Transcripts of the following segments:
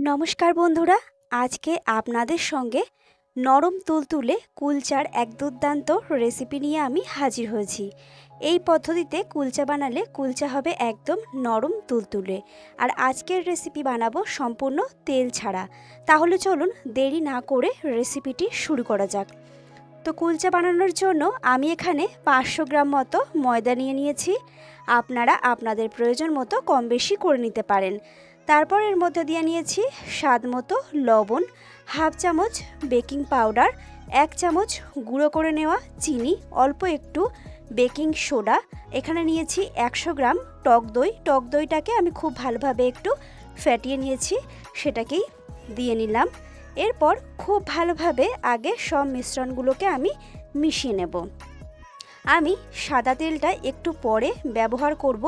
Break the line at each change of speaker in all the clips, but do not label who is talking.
নমস্কার বন্ধুরা, আজকে আপনাদের সঙ্গে নরম তুলতুলে কুলচার এক দুর্দান্ত রেসিপি নিয়ে আমি হাজির হয়েছি। এই পদ্ধতিতে কুলচা বানালে কুলচা হবে একদম নরম তুলতুলে। আর আজকের রেসিপি বানাবো সম্পূর্ণ তেল ছাড়া। তাহলে চলুন দেরি না করে রেসিপিটি শুরু করা যাক। তো কুলচা বানানোর জন্য আমি এখানে 500 গ্রাম মতো ময়দা নিয়েছি। আপনারা আপনাদের প্রয়োজন মতো কম বেশি করে নিতে পারেন। তারপর এর মধ্যে দিয়ে নিয়েছি স্বাদ মতো লবণ, হাফ চামচ বেকিং পাউডার, 1 চামচ গুঁড়ো করে নেওয়া চিনি, অল্প একটু বেকিং সোডা। এখানে নিয়েছি 100 গ্রাম টক দইটাকে আমি খুব ভালোভাবে একটু ফ্যাটিয়ে নিয়েছি, সেটাকেই দিয়ে নিলাম। এরপর খুব ভালোভাবে আগে সব মিশ্রণগুলোকে আমি মিশিয়ে নেব। আমি সাদা তেলটা একটু পরে ব্যবহার করব,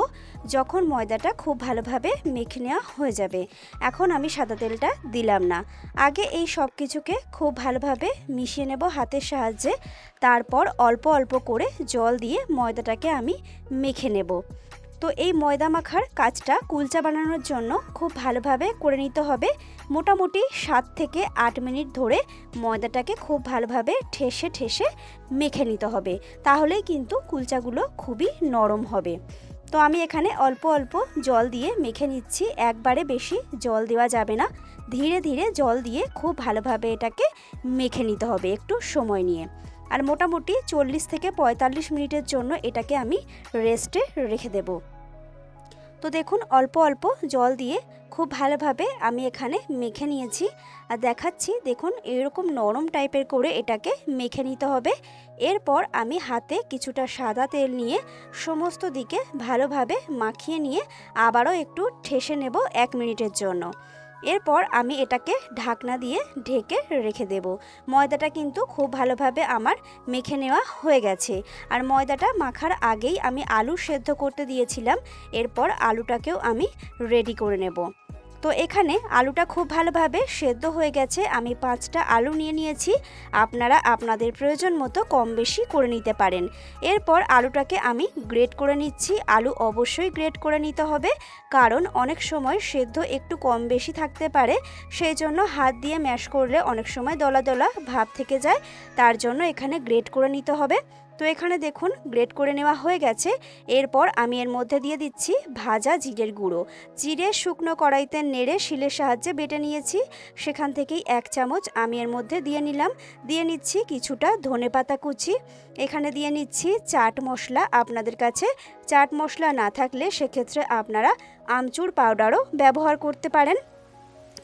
যখন ময়দাটা খুব ভালোভাবে মেখে নেওয়া হয়ে যাবে। এখন আমি সাদা তেলটা দিলাম না। আগে এই সব কিছুকে খুব ভালোভাবে মিশিয়ে নেব হাতের সাহায্যে। তারপর অল্প অল্প করে জল দিয়ে ময়দাটাকে আমি মেখে নেব। তো এই ময়দা মাখার কাজটা কুলচা বানানোর জন্য খুব ভালোভাবে করে নিতে হবে। মোটামুটি 7 থেকে 8 মিনিট ধরে ময়দাটাকে খুব ভালোভাবে ঠেসে ঠেসে মেখে নিতে হবে, তাহলেই কিন্তু কুলচাগুলো খুবই নরম হবে। তো আমি এখানে অল্প অল্প জল দিয়ে মেখে নিচ্ছি, একবারে বেশি জল দেওয়া যাবে না। ধীরে ধীরে জল দিয়ে খুব ভালোভাবে এটাকে মেখে নিতে হবে একটু সময় নিয়ে। আর মোটামুটি 40 থেকে 45 মিনিটের জন্য এটাকে আমি রেস্টে রেখে দেব। তো দেখুন অল্প অল্প জল দিয়ে খুব ভালোভাবে আমি এখানে মেখে নিয়েছি। আর দেখাচ্ছি, দেখুন এরকম নরম টাইপের করে এটাকে মেখে নিতে হবে। এরপর আমি হাতে কিছুটা সাদা তেল নিয়ে সমস্ত দিকে ভালোভাবে মাখিয়ে নিয়ে আবারও একটু ঠেসে নেব 1 মিনিটের জন্য। এরপর আমি এটাকে ঢাকনা দিয়ে ঢেকে রেখে দেব। ময়দাটা কিন্তু খুব ভালোভাবে আমার মেখে নেওয়া হয়ে গেছে। আর ময়দাটা মাখার আগেই আমি আলু সেদ্ধ করতে দিয়েছিলাম। এরপর আলুটাকেও আমি রেডি করে নেব। তো এখানে আলুটা খুব ভালোভাবে সেদ্ধ হয়ে গেছে। আমি 5টা আলু নিয়েছি। আপনারা আপনাদের প্রয়োজন মতো কম বেশি করে নিতে পারেন। এরপর আলুটাকে আমি গ্রেট করে নিচ্ছি। আলু অবশ্যই গ্রেট করে নিতে হবে, কারণ অনেক সময় সেদ্ধ একটু কম বেশি থাকতে পারে। সেই জন্য হাত দিয়ে ম্যাশ করলে অনেক সময় দলা দলা ভাব থেকে যায়, তার জন্য এখানে গ্রেট করে নিতে হবে। তো এখানে দেখুন গ্রেট করে নেওয়া হয়ে গেছে। এরপর আমি এর মধ্যে দিয়ে দিচ্ছি ভাজা জিরের গুঁড়ো। জিরে শুকনো কড়াইতে নেড়ে শিলের সাহায্যে বেটে নিয়েছি, সেখান থেকেই 1 চামচ আমি এর মধ্যে দিয়ে নিলাম। দিয়ে নিচ্ছি কিছুটা ধনেপাতা কুচি। এখানে দিয়ে নিচ্ছি চাট মশলা। আপনাদের কাছে চাট মশলা না থাকলে সেক্ষেত্রে আপনারা আমচুর পাউডারও ব্যবহার করতে পারেন।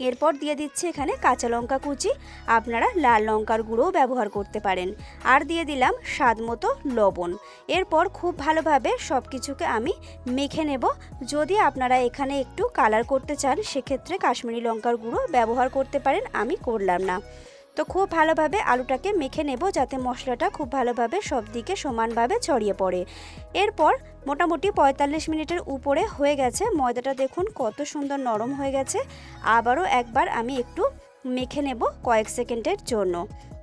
এরপর দিয়ে দিচ্ছি এখানে কাঁচা লঙ্কা কুচি, আপনারা লাল লঙ্কার গুঁড়োও ব্যবহার করতে পারেন। আর দিয়ে দিলাম স্বাদ মতো লবণ। এরপর খুব ভালোভাবে সব কিছুকে আমি মেখে নেব। যদি আপনারা এখানে একটু কালার করতে চান সেক্ষেত্রে কাশ্মীরি লঙ্কার গুঁড়ো ব্যবহার করতে পারেন, আমি করলাম না। তো খুব ভালোভাবে আলুটাকে মেখে নেব, যাতে মশলাটা খুব ভালোভাবে সব দিকে সমানভাবে ছড়িয়ে পড়ে। এরপর মোটামুটি 45 মিনিটের উপরে হয়ে গেছে। ময়দাটা দেখুন কত সুন্দর নরম হয়ে গেছে। আবারও একবার আমি একটু মেখে নেব কয়েক সেকেন্ডের জন্য।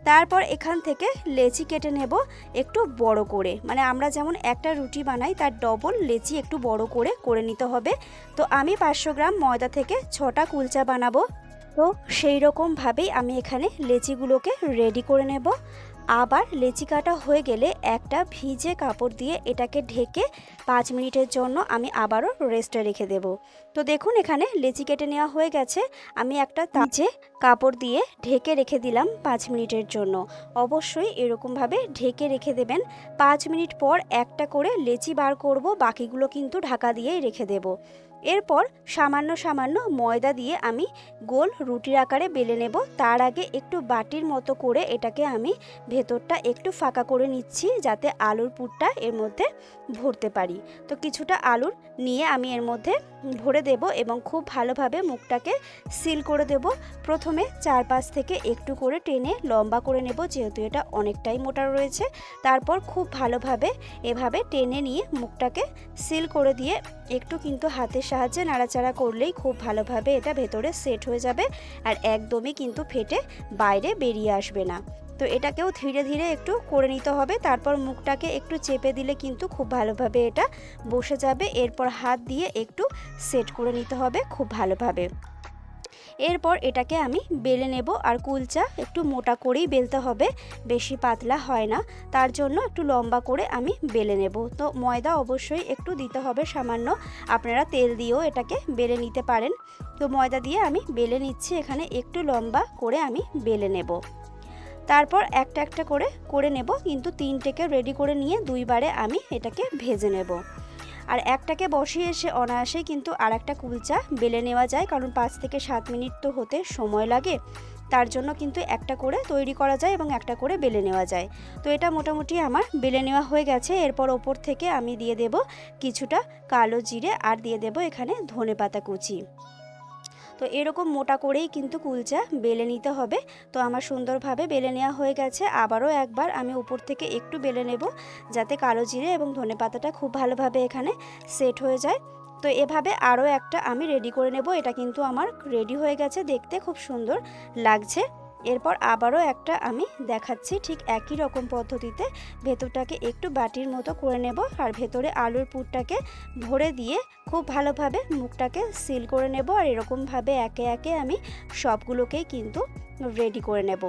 তারপর এখান থেকে লেচি কেটে নেব একটু বড় করে, মানে আমরা যেমন একটা রুটি বানাই তার ডবল লেচি একটু বড় করে নিতে হবে। তো আমি 500 গ্রাম ময়দা থেকে 6টা কুলচা বানাবো। তো সেই রকমভাবেই আমি এখানে লেচিগুলোকে রেডি করে নেব। আবার লেচি কাটা হয়ে গেলে একটা ভিজে কাপড় দিয়ে এটাকে ঢেকে 5 মিনিটের জন্য আমি আবারও রেস্টে রেখে দেব। তো দেখুন এখানে লেচি কেটে নেওয়া হয়ে গেছে। আমি একটা ভিজে কাপড় দিয়ে ঢেকে রেখে দিলাম 5 মিনিটের জন্য। অবশ্যই এরকমভাবে ঢেকে রেখে দেবেন। 5 মিনিট পর একটা করে লেচি বার করব, বাকিগুলো কিন্তু ঢাকা দিয়েই রেখে দেব। এরপর সামান্য সামান্য ময়দা দিয়ে আমি গোল রুটির আকারে বেলে নেব। তার আগে একটু বাটির মতো করে এটাকে আমি ভেতরটা একটু ফাঁকা করে নিচ্ছি, যাতে আলুর পুরটা এর মধ্যে ভরতে পারি। তো কিছুটা আলুর নিয়ে আমি এর মধ্যে ভরে দেব এবং খুব ভালোভাবে মুখটাকে সিল করে দেব। প্রথমে চারপাশ থেকে একটু করে টেনে লম্বা করে নেব, যেহেতু এটা অনেকটাই মোটা রয়েছে। তারপর খুব ভালোভাবে এভাবে টেনে নিয়ে মুখটাকে সিল করে দিয়ে একটু কিন্তু হাতের সাহায্যে নাড়াচাড়া করলেই খুব ভালোভাবে এটা ভেতরে সেট হয়ে যাবে, আর একদমই কিন্তু ফেটে বাইরে বেরিয়ে আসবে না। তো এটাকেও ধীরে ধীরে একটু করে নিতে হবে। তারপর মুখটাকে একটু চেপে দিলে কিন্তু খুব ভালোভাবে এটা বসে যাবে। এরপর হাত দিয়ে একটু সেট করে নিতে হবে খুব ভালোভাবে। এরপর এটাকে আমি বেলে নেব। আর কুলচা একটু মোটা করেই বেলতে হবে, বেশি পাতলা হয় না, তার জন্য একটু লম্বা করে আমি বেলে নেব। তো ময়দা অবশ্যই একটু দিতে হবে সামান্য, আপনারা তেল দিয়েও এটাকে বেলে নিতে পারেন। তো ময়দা দিয়ে আমি বেলে নিচ্ছি, এখানে একটু লম্বা করে আমি বেলে নেব। তারপর একটা একটা করে নেব, কিন্তু তিনটেকে রেডি করে নিয়ে দুইবারে আমি এটাকে ভেজে নেব। আর একটাকে বসিয়ে এসে অনায়াসেই কিন্তু আর একটা কুলচা বেলে নেওয়া যায়, কারণ 5 থেকে 7 মিনিট তো হতে সময় লাগে, তার জন্য কিন্তু একটা করে তৈরি করা যায় এবং একটা করে বেলে নেওয়া যায়। তো এটা মোটামুটি আমার বেলে নেওয়া হয়ে গেছে। এরপর ওপর থেকে আমি দিয়ে দেব কিছুটা কালো জিরে, আর দিয়ে দেব এখানে ধনেপাতা কুচি। তো এরকম মোটা করেই কিন্তু কুলচা বেলে নিতে হবে। তো আমার সুন্দরভাবে বেলে নেওয়া হয়ে গেছে। আবারও একবার আমি উপর থেকে একটু বেলে নেব, যাতে কালো জিরে এবং ধনেপাতাটা খুব ভালোভাবে এখানে সেট হয়ে যায়। তো এভাবে আরও একটা আমি রেডি করে নেব। এটা কিন্তু আমার রেডি হয়ে গেছে, দেখতে খুব সুন্দর লাগছে। এরপর আবারও একটা আমি দেখাচ্ছি, ঠিক একই রকম পদ্ধতিতে ভেতরটাকে একটু বাটির মতো করে নেব, আর ভেতরে আলুর পুরটাকে ভরে দিয়ে খুব ভালোভাবে মুখটাকে সিল করে নেব। আর এরকমভাবে একে একে আমি সবগুলোকেই কিন্তু রেডি করে নেব।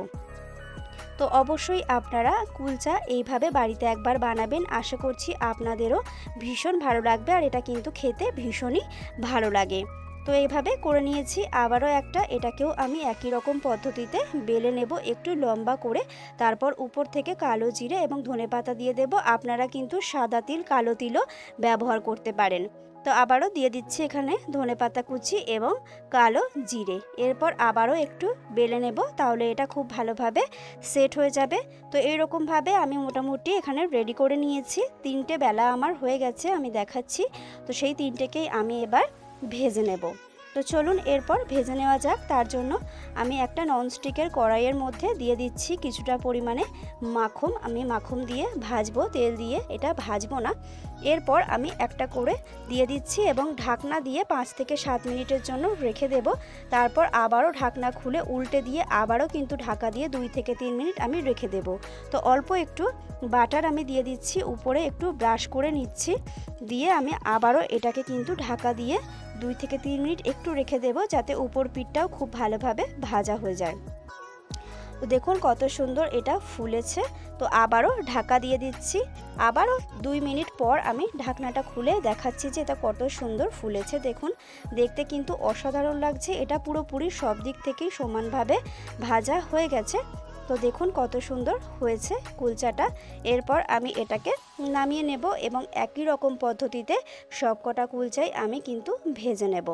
তো অবশ্যই আপনারা কুলচা এইভাবে বাড়িতে একবার বানাবেন, আশা করছি আপনাদেরও ভীষণ ভালো লাগবে। আর এটা কিন্তু খেতে ভীষণই ভালো লাগে। তো এইভাবে করে নিয়েছি। আবারও একটা, এটাকেও আমি একই রকম পদ্ধতিতে বেলে নেব একটু লম্বা করে। তারপর উপর থেকে কালো জিরে এবং ধনেপাতা দিয়ে দেব। আপনারা কিন্তু সাদা তিল, কালো তিলও ব্যবহার করতে পারেন। তো আবারও দিয়ে দিচ্ছি এখানে ধনেপাতা কুচি এবং কালো জিরে। এরপর আবারও একটু বেলে নেব, তাহলে এটা খুব ভালোভাবে সেট হয়ে যাবে। তো এইরকমভাবে আমি মোটামুটি এখানে রেডি করে নিয়েছি। 3টে বেলা আমার হয়ে গেছে, আমি দেখাচ্ছি। তো সেই 3টেকেই আমি এবার ভেজে নেব। তো চলুন এরপর ভেজে নেওয়া যাক। তার জন্য আমি একটা ননস্টিকের কড়াইয়ের মধ্যে দিয়ে দিচ্ছি কিছুটা পরিমাণে মাখন। আমি মাখন দিয়ে ভাজবো, তেল দিয়ে এটা ভাজবো না। এরপর আমি একটা করে দিয়ে দিচ্ছি এবং ঢাকনা দিয়ে 5 থেকে 7 মিনিটের জন্য রেখে দেব। তারপর আবারও ঢাকনা খুলে উল্টে দিয়ে আবারও কিন্তু ঢাকা দিয়ে 2 থেকে 3 মিনিট আমি রেখে দেব। তো অল্প একটু বাটার আমি দিয়ে দিচ্ছি, উপরে একটু ব্রাশ করে নিচ্ছি, দিয়ে আমি আবারও এটাকে কিন্তু ঢাকা দিয়ে 2 থেকে 3 মিনিট একটু রেখে দেব, যাতে উপর পিঠটাও খুব ভালোভাবে ভাজা হয়ে যায়। তো দেখুন কত সুন্দর এটা ফুলেছে। তো আবারও ঢাকা দিয়ে দিচ্ছি। আবারও 2 মিনিট পর আমি ঢাকনাটা খুলে দেখাচ্ছি যে এটা কত সুন্দর ফুলেছে। দেখুন দেখতে কিন্তু অসাধারণ লাগছে। এটা পুরোপুরি সব দিক থেকেই সমানভাবে ভাজা হয়ে গেছে। তো দেখুন কত সুন্দর হয়েছে কুলচাটা। এরপর আমি এটাকে নামিয়ে নেব এবং একই রকম পদ্ধতিতে সবকটা কুলচাই আমি কিন্তু ভেজে নেব।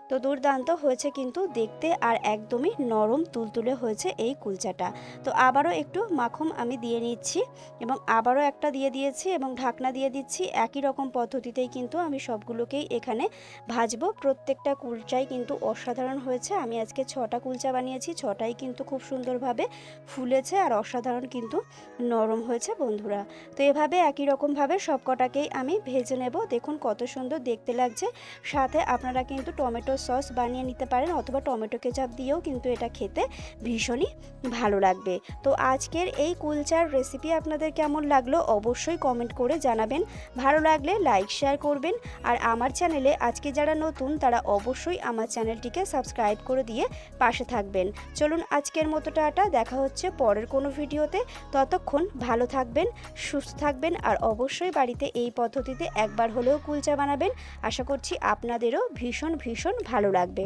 তো দুর্দান্ত হয়েছে কিন্তু দেখতে, আর একদমই নরম তুলতুলে হয়েছে এই কুলচাটা। তো আবারও একটু মাখন আমি দিয়ে নিচ্ছি এবং আবারও একটা দিয়ে দিয়েছি এবং ঢাকনা দিয়ে দিচ্ছি। একই রকম পদ্ধতিতেই কিন্তু আমি সবগুলোকেই এখানে ভাজবো। প্রত্যেকটা কুলচাই কিন্তু অসাধারণ হয়েছে। আমি আজকে 6টা কুলচা বানিয়েছি, 6টাই কিন্তু খুব সুন্দরভাবে ফুলেছে আর অসাধারণ কিন্তু নরম হয়েছে বন্ধুরা। তো এভাবে একই রকমভাবে সবকটাকেই আমি ভেজে নেব। দেখুন কত সুন্দর দেখতে লাগছে। সাথে আপনারা কিন্তু টমেটো সস বানিয়ে নিতে পারেন, অথবা টমেটো কেচাপ দিয়েও কিন্তু এটা খেতে ভীষণই ভালো লাগবে। তো আজকের এই কুলচার রেসিপি আপনাদের কেমন লাগলো অবশ্যই কমেন্ট করে জানাবেন। ভালো লাগলে লাইক শেয়ার করবেন। আর আমার চ্যানেলে আজকে যারা নতুন তারা অবশ্যই আমার চ্যানেলটিকে সাবস্ক্রাইব করে দিয়ে পাশে থাকবেন। চলুন আজকের মতো টাটা, দেখা হচ্ছে পরের কোনো ভিডিওতে। ততক্ষণ ভালো থাকবেন, সুস্থ থাকবেন, আর অবশ্যই বাড়িতে এই পদ্ধতিতে একবার হলেও কুলচা বানাবেন। আশা করছি আপনাদেরও ভীষণ ভীষণ ভালো লাগবে।